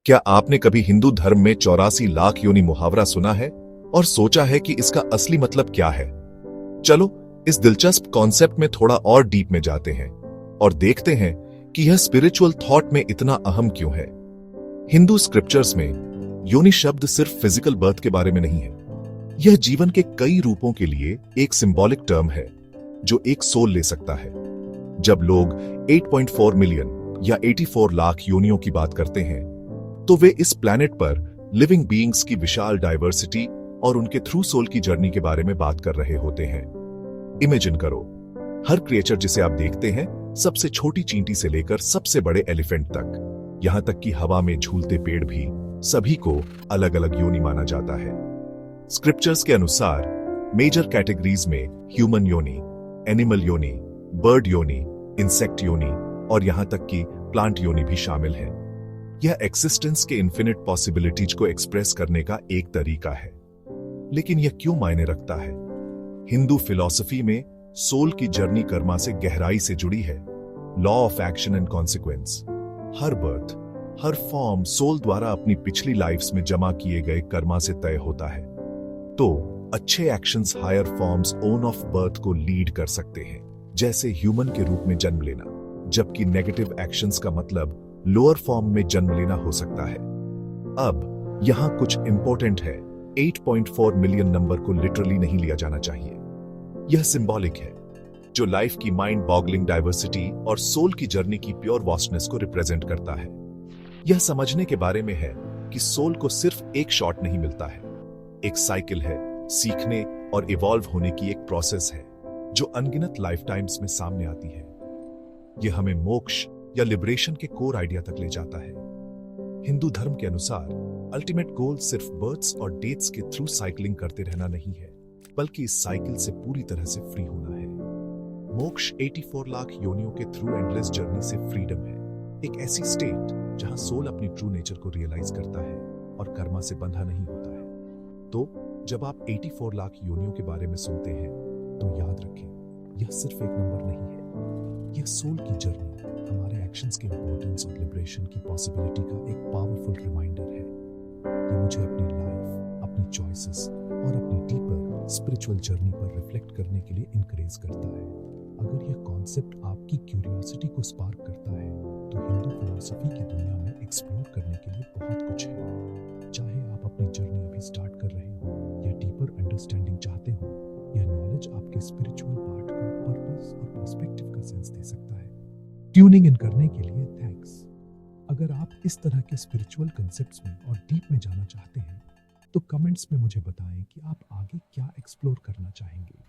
क्या आपने कभी हिंदू धर्म में 84 लाख योनि मुहावरा सुना है और सोचा है कि इसका असली मतलब क्या है? चलो इस दिलचस्प कॉन्सेप्ट में थोड़ा और डीप में जाते हैं और देखते हैं कि यह स्पिरिचुअल थॉट में इतना अहम क्यों है। हिंदू स्क्रिप्चर्स में योनि शब्द सिर्फ फिजिकल बर्थ के बारे में नहीं है। यह जीवन के कई रूपों के लिए एक सिंबॉलिक टर्म है जो एक सोल ले सकता है। जब लोग 8.4 मिलियन या 84 लाख योनियों की बात करते हैं तो वे इस प्लैनेट पर लिविंग बीइंग्स की विशाल डाइवर्सिटी और उनके थ्रू सोल की जर्नी के बारे में बात कर रहे होते हैं। इमेजिन करो, हर क्रिएचर जिसे आप देखते हैं, सबसे छोटी चींटी से लेकर सबसे बड़े एलिफेंट तक, यहां तक कि हवा में झूलते पेड़ भी, सभी को अलग अलग योनि माना जाता है। स्क्रिप्चर्स के अनुसार मेजर कैटेगरीज में ह्यूमन योनि, एनिमल योनि, बर्ड योनि, इंसेक्ट योनि और यहां तक कि प्लांट योनि भी शामिल है। यह एक्सिस्टेंस के इन्फिनिट पॉसिबिलिटीज को एक्सप्रेस करने का एक तरीका है। लेकिन यह क्यों मायने रखता है? हिंदू फिलॉसफी में सोल की जर्नी कर्मा से गहराई से जुड़ी है। Law of action and consequence. हर बर्थ, हर फॉर्म सोल द्वारा अपनी पिछली लाइफ्स में जमा किए गए कर्मा से तय होता है। तो अच्छे actions higher forms own of birth को लीड कर सकते हैं, जैसे ह्यूमन के रूप में जन्म लेना, जबकि नेगेटिव एक्शंस का मतलब लोअर फॉर्म में जन्म लेना हो सकता है। अब यहां कुछ इंपॉर्टेंट है। 8.4 मिलियन नंबर को लिटरली नहीं लिया जाना चाहिए। यह सिंबॉलिक है, जो लाइफ की माइंड बॉगलिंग डाइवर्सिटी और सोल की जर्नी की प्योर वास्टनेस को रिप्रेजेंट करता है। यह समझने के बारे में है कि सोल को सिर्फ एक शॉट नहीं मिलता है, एक साइकिल है, सीखने और इवॉल्व होने की एक प्रोसेस है जो अनगिनत लाइफ टाइम्स में सामने आती है। यह हमें मोक्ष या लिबरेशन के कोर आइडिया तक ले जाता है। हिंदू धर्म के अनुसार अल्टीमेट गोल सिर्फ बर्थ्स और डेट्स के थ्रू साइकिलिंग करते रहना नहीं है, बल्कि इस साइकिल से पूरी तरह से फ्री होना है। मोक्ष 84 लाख योनियों के थ्रू एंडलेस जर्नी से फ्रीडम है, एक ऐसी स्टेट जहां सोल अपनी ट्रू नेचर को रियलाइज करता है और कर्मा से बंधा नहीं होता है। तो जब आप 84 लाख योनियों के बारे में सुनते हैं तो याद रखें, यह सिर्फ एक नंबर नहीं है। यह सोल की जर्नी, हमारे एक्शंस के इंपॉर्टेंस और लिबरेशन की पॉसिबिलिटी का एक पावरफुल रिमाइंडर है। ये मुझे अपनी लाइफ, अपनी चॉइसेस और अपनी डीपर स्पिरिचुअल जर्नी पर रिफ्लेक्ट करने के लिए इंकरेज करता है। अगर यह कॉन्सेप्ट आपकी क्यूरियोसिटी को स्पार्क करता है तो हिंदू फिलॉसफी की दुनिया में एक्सप्लोर करने के लिए बहुत कुछ है। चाहे आप अपनी जर्नी अभी स्टार्ट कर रहे हो या डीपर अंडरस्टैंडिंग चाहते हो, यह नॉलेज आपके स्पिरिचुअल पार्ट को पर्पस और पर्सपेक्टिव का सेंस दे सकता है। ट्यूनिंग इन करने के लिए थैंक्स। अगर आप इस तरह के स्पिरिचुअल कंसेप्ट्स में और डीप में जाना चाहते हैं तो कमेंट्स में मुझे बताएं कि आप आगे क्या एक्सप्लोर करना चाहेंगे।